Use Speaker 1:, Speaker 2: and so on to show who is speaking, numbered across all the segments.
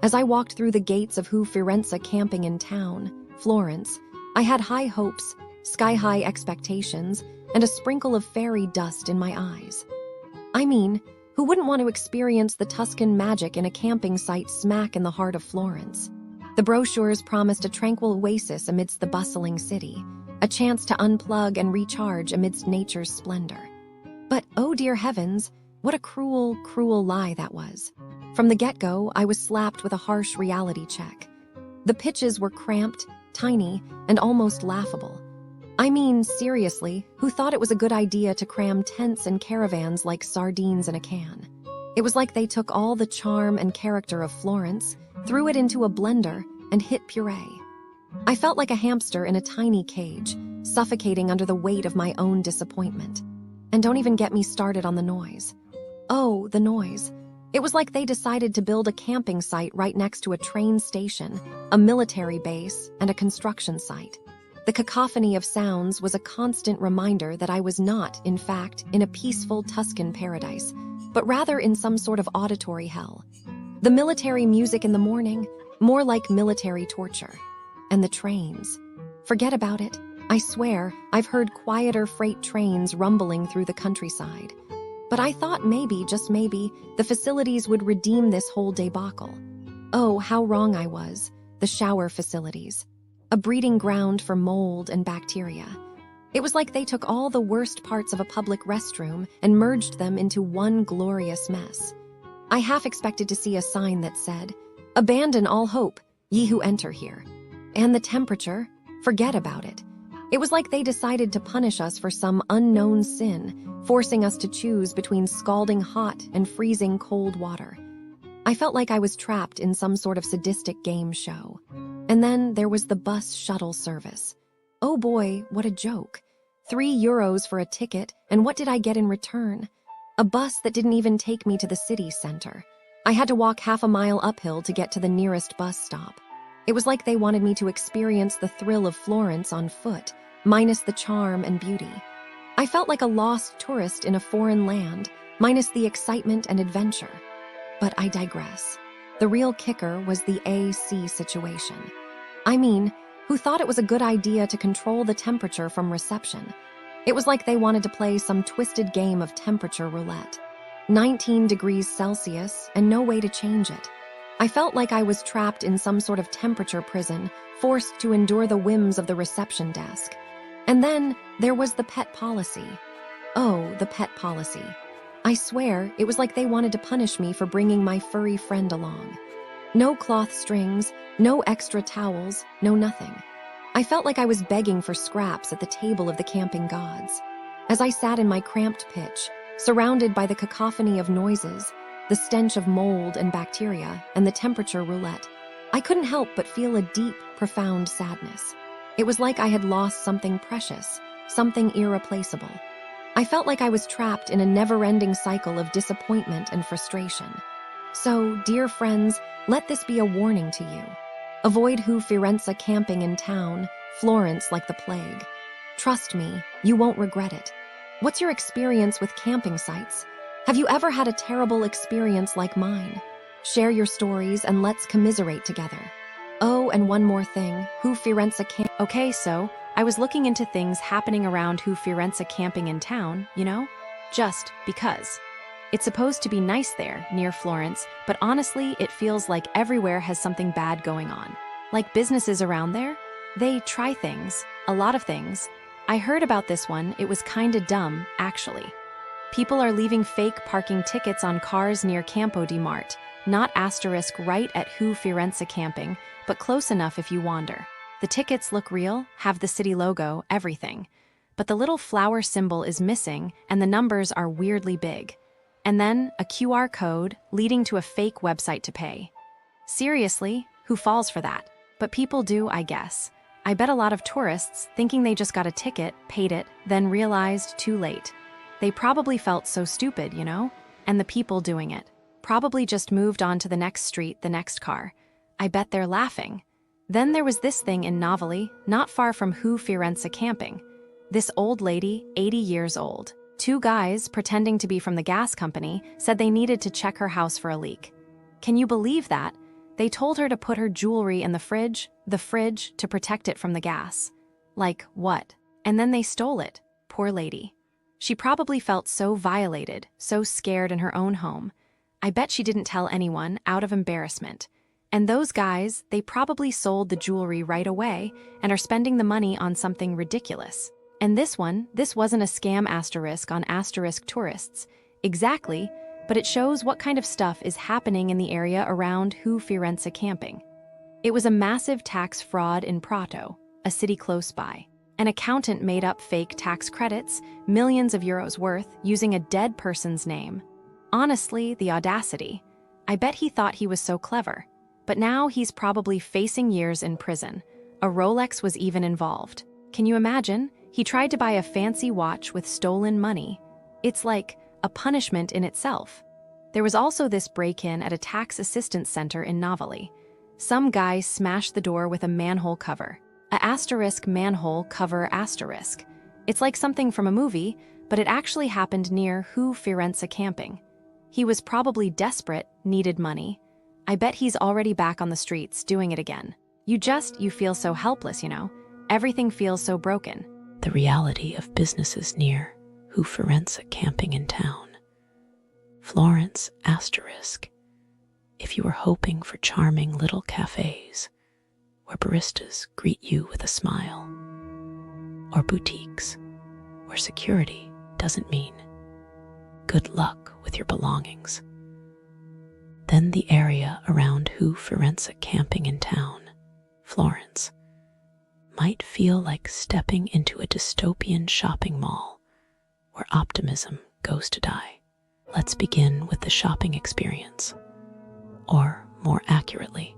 Speaker 1: As I walked through the gates of Hu Firenze camping in town, Florence, I had high hopes, sky-high expectations, and a sprinkle of fairy dust in my eyes. I mean, who wouldn't want to experience the Tuscan magic in a camping site smack in the heart of Florence? The brochures promised a tranquil oasis amidst the bustling city, a chance to unplug and recharge amidst nature's splendor. But, oh dear heavens, what a cruel, cruel lie that was. From the get-go, I was slapped with a harsh reality check. The pitches were cramped, tiny, and almost laughable. I mean, seriously, who thought it was a good idea to cram tents and caravans like sardines in a can? It was like they took all the charm and character of Florence, threw it into a blender, and hit puree. I felt like a hamster in a tiny cage, suffocating under the weight of my own disappointment. And don't even get me started on the noise. Oh, the noise. It was like they decided to build a camping site right next to a train station, a military base, and a construction site. The cacophony of sounds was a constant reminder that I was not, in fact, in a peaceful Tuscan paradise, but rather in some sort of auditory hell. The military music in the morning, more like military torture. And the trains. Forget about it. I swear, I've heard quieter freight trains rumbling through the countryside. But I thought maybe, just maybe, the facilities would redeem this whole debacle. Oh, how wrong I was. The shower facilities. A breeding ground for mold and bacteria. It was like they took all the worst parts of a public restroom and merged them into one glorious mess. I half expected to see a sign that said, "Abandon all hope, ye who enter here." And the temperature? Forget about it. It was like they decided to punish us for some unknown sin, forcing us to choose between scalding hot and freezing cold water. I felt like I was trapped in some sort of sadistic game show. And then there was the bus shuttle service. Oh boy, what a joke. €3 for a ticket, and what did I get in return? A bus that didn't even take me to the city center. I had to walk half a mile uphill to get to the nearest bus stop. It was like they wanted me to experience the thrill of Florence on foot, minus the charm and beauty. I felt like a lost tourist in a foreign land, minus the excitement and adventure. But I digress. The real kicker was the AC situation. I mean, who thought it was a good idea to control the temperature from reception? It was like they wanted to play some twisted game of temperature roulette. 19 degrees Celsius and no way to change it. I felt like I was trapped in some sort of temperature prison, forced to endure the whims of the reception desk. And then there was the pet policy. Oh, the pet policy. I swear, it was like they wanted to punish me for bringing my furry friend along. No cloth strings, no extra towels, no nothing. I felt like I was begging for scraps at the table of the camping gods. As I sat in my cramped pitch, surrounded by the cacophony of noises, the stench of mold and bacteria, and the temperature roulette, I couldn't help but feel a deep, profound sadness. It was like I had lost something precious, something irreplaceable. I felt like I was trapped in a never-ending cycle of disappointment and frustration. So, dear friends, let this be a warning to you. Avoid Hu Firenze camping in town, Florence like the plague. Trust me, you won't regret it. What's your experience with camping sites? Have you ever had a terrible experience like mine? Share your stories and let's commiserate together. Oh, and one more thing, Hu Firenze camp.
Speaker 2: Okay, so I was looking into things happening around Hu Firenze camping in town, you know? Just because. It's supposed to be nice there, near Florence, but honestly, it feels like everywhere has something bad going on. Like businesses around there, they try things, a lot of things. I heard about this one, it was kinda dumb, actually. People are leaving fake parking tickets on cars near Campo di Marte, not asterisk right at Hu Firenze camping, but close enough if you wander. The tickets look real, have the city logo, everything. But the little flower symbol is missing, and the numbers are weirdly big. And then a QR code leading to a fake website to pay. Seriously, who falls for that? But people do, I guess. I bet a lot of tourists, thinking they just got a ticket, paid it, then realized too late. They probably felt so stupid, you know? And the people doing it probably just moved on to the next street, the next car. I bet they're laughing. Then there was this thing in Novali, not far from Hu Firenze camping. This old lady, 80 years old, 2 guys, pretending to be from the gas company, said they needed to check her house for a leak. Can you believe that? They told her to put her jewelry in the fridge to protect it from the gas. Like, what? And then they stole it. Poor lady. She probably felt so violated, so scared in her own home. I bet she didn't tell anyone out of embarrassment. And those guys, they probably sold the jewelry right away and are spending the money on something ridiculous. And this wasn't a scam on tourists. Exactly, but it shows what kind of stuff is happening in the area around Hu camping. It was a massive tax fraud in Prato, a city close by. An accountant made up fake tax credits, millions of euros worth, using a dead person's name. Honestly, the audacity. I bet he thought he was so clever. But now he's probably facing years in prison. A Rolex was even involved. Can you imagine? He tried to buy a fancy watch with stolen money. It's like a punishment in itself. There was also this break-in at a tax assistance center in Navali. Some guy smashed the door with a manhole cover. Manhole cover asterisk. It's like something from a movie, but it actually happened near Hu camping. He was probably desperate, needed money. I bet he's already back on the streets doing it again. You feel so helpless, you know? Everything feels so broken.
Speaker 3: The reality of businesses near Hu camping in town. Florence asterisk. If you were hoping for charming little cafes where baristas greet you with a smile, or boutiques where security doesn't mean good luck with your belongings, then the area around Hu camping in town, Florence, might feel like stepping into a dystopian shopping mall where optimism goes to die. Let's begin with the shopping experience, or more accurately,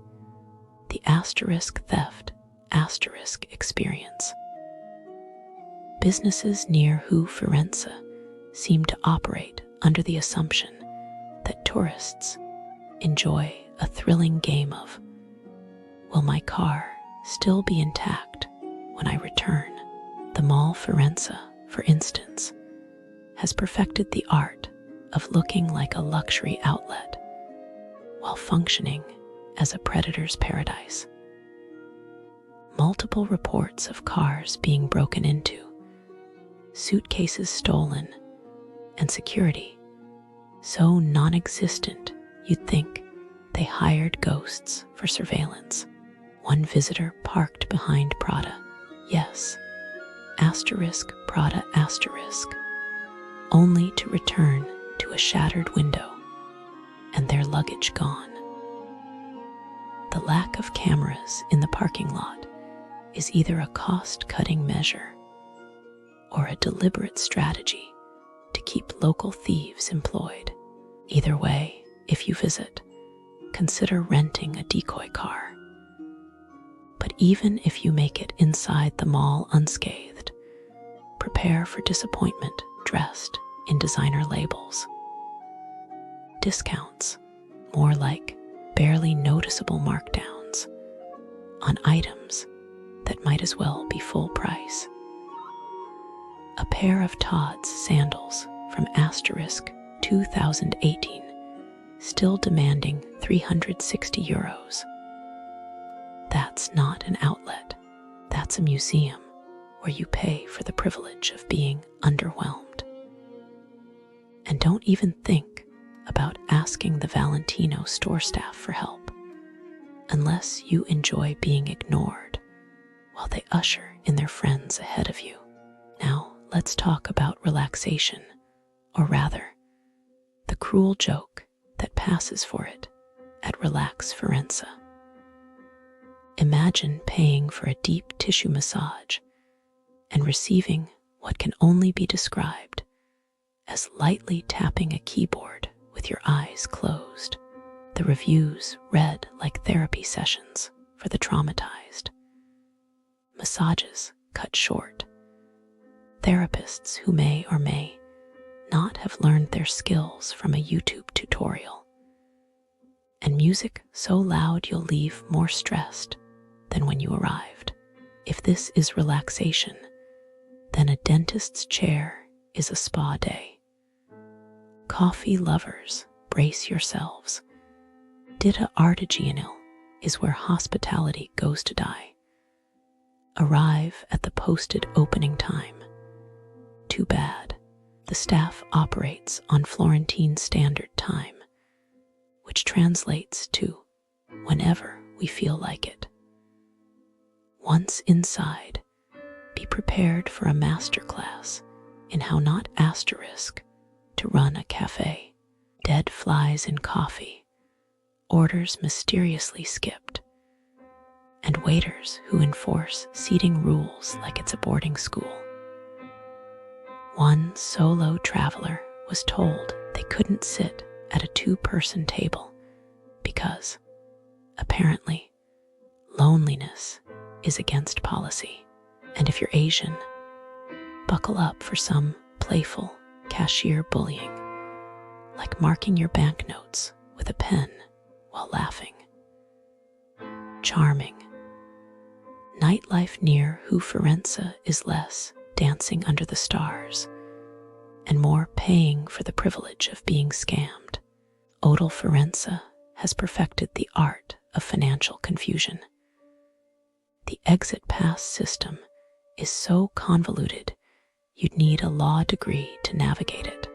Speaker 3: the theft experience. Businesses near Hu seem to operate under the assumption that tourists enjoy a thrilling game of, will my car still be intact when I return? The Mall Firenze, for instance, has perfected the art of looking like a luxury outlet while functioning as a predator's paradise. Multiple reports of cars being broken into, suitcases stolen, and security so non-existent you'd think they hired ghosts for surveillance. One visitor parked behind Prada, yes, Prada only to return to a shattered window and their luggage gone. The lack of cameras in the parking lot is either a cost-cutting measure or a deliberate strategy to keep local thieves employed. Either way, if you visit, consider renting a decoy car. But even if you make it inside the mall unscathed, prepare for disappointment dressed in designer labels. Discounts, more like barely noticeable markdowns, on items that might as well be full price. A pair of Todd's sandals from 2018, still demanding €360. That's not an outlet. That's a museum where you pay for the privilege of being underwhelmed. And don't even think about asking the Valentino store staff for help, unless you enjoy being ignored while they usher in their friends ahead of you. Now, let's talk about relaxation, or rather, the cruel joke that passes for it at Relax Firenze. Imagine paying for a deep tissue massage and receiving what can only be described as lightly tapping a keyboard with your eyes closed. The reviews read like therapy sessions for the traumatized. Massages cut short. Therapists who may or may not have learned their skills from a YouTube tutorial. And music so loud you'll leave more stressed than when you arrived. If this is relaxation, then a dentist's chair is a spa day. Coffee lovers, brace yourselves. Ditta Artigianil is where hospitality goes to die. Arrive at the posted opening time. Too bad, the staff operates on Florentine Standard Time, which translates to whenever we feel like it. Once inside, be prepared for a masterclass in how not asterisk to run a cafe. Dead flies in coffee, orders mysteriously skipped, and waiters who enforce seating rules like it's a boarding school. One solo traveler was told they couldn't sit at a 2-person table because, apparently, loneliness is against policy. And if you're Asian, buckle up for some playful cashier bullying, like marking your banknotes with a pen while laughing. Charming. Nightlife near Hu is less dancing under the stars and more paying for the privilege of being scammed. Hotel Firenze has perfected the art of financial confusion. The exit pass system is so convoluted you'd need a law degree to navigate it.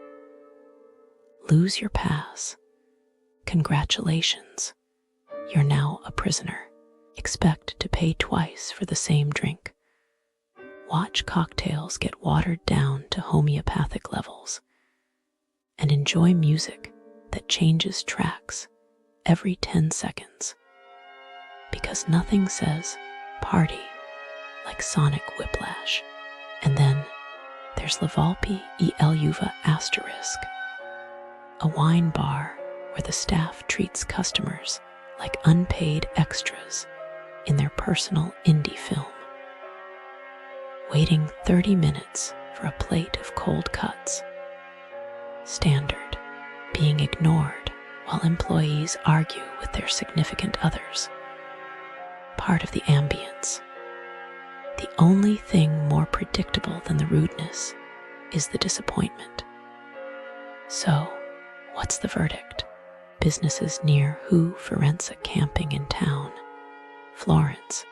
Speaker 3: Lose your pass. Congratulations, you're now a prisoner. Expect to pay twice for the same drink. Watch cocktails get watered down to homeopathic levels, and enjoy music that changes tracks every 10 seconds. Because nothing says party like sonic whiplash. And then there's La Volpe e l'Uva asterisk, a wine bar where the staff treats customers like unpaid extras in their personal indie film. Waiting 30 minutes for a plate of cold cuts. Standard. Being ignored while employees argue with their significant others. Part of the ambience. The only thing more predictable than the rudeness is the disappointment. So, what's the verdict? Businesses near Hu camping in town. Florence,